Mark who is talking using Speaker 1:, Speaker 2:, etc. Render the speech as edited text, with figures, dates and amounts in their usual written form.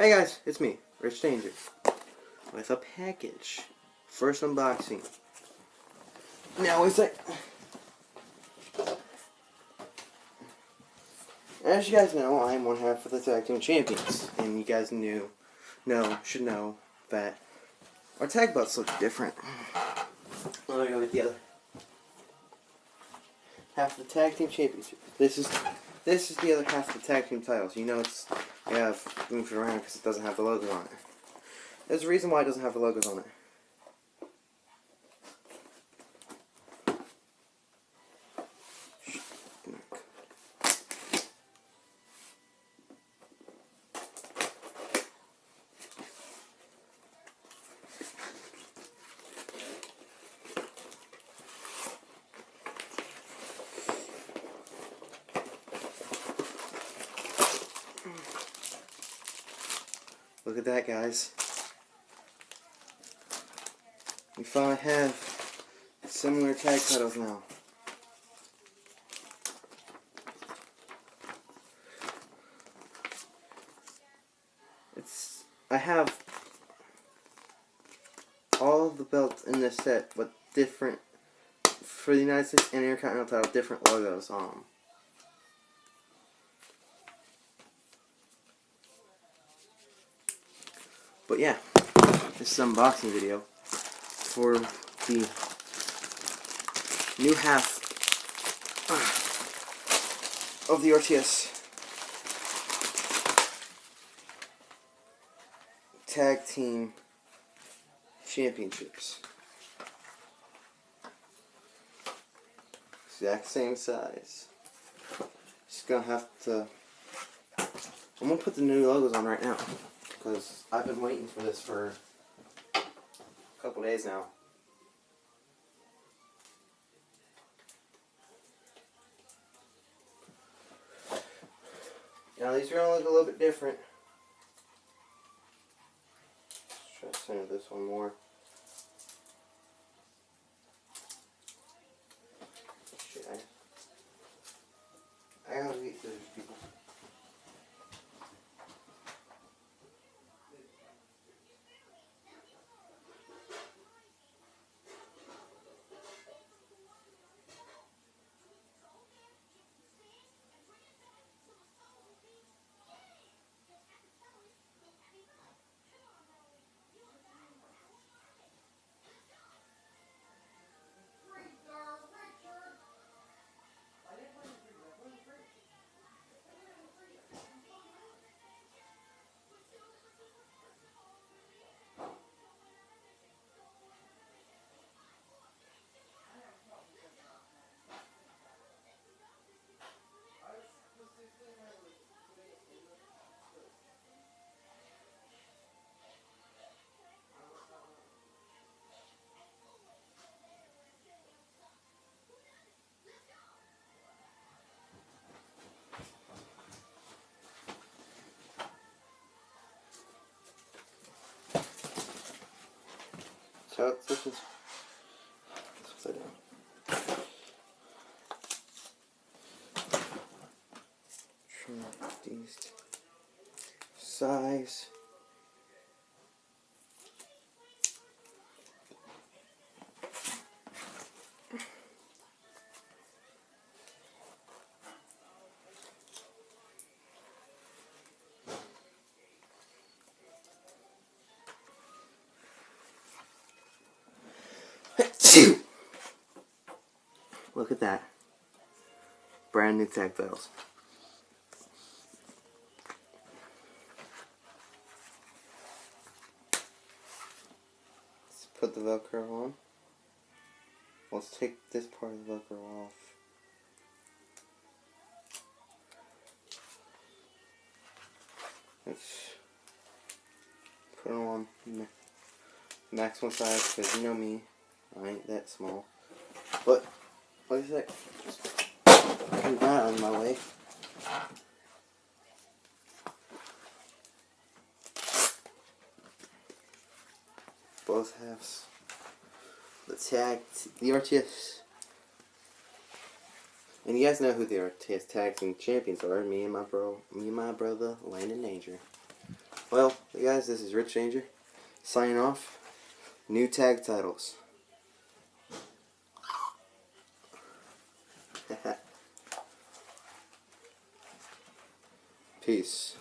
Speaker 1: Hey guys, it's me, Rich Danger, with a package. First unboxing. Now it's like, as you guys know, I am one half of the Tag Team Champions, and you guys should know that our tag belts look different. Let me go get the other half of the Tag Team Champions. This is the other half of the Tag Team titles. You know I have moved it around because it doesn't have the logos on it. There's a reason why it doesn't have the logos on it. Look at that, guys. We finally have similar tag titles now. I have all of the belts in this set, but different, for the United States and Intercontinental title, different logos on them. But yeah, this is an unboxing video for the new half of the RTS Tag Team Championships. Exact same size. Just gonna have to. I'm gonna put the new logos on right now because I've been waiting for this for a couple days now. Now these are gonna look a little bit different. Let's try to center this one more. Shit, I gotta beat those people. So this is upside down. Trim these size. Look at that. Brand new tag titles. Let's put the Velcro on. Let's take this part of the Velcro off. Let's put it on maximum size because you know me, I ain't that small. But like I said, move that out of my way. Both halves. The RTS. And you guys know who the RTS Tag Team Champions are. Me and my brother, Landon Danger. Well, hey guys, this is Rich Ranger. Signing off. New tag titles. Peace.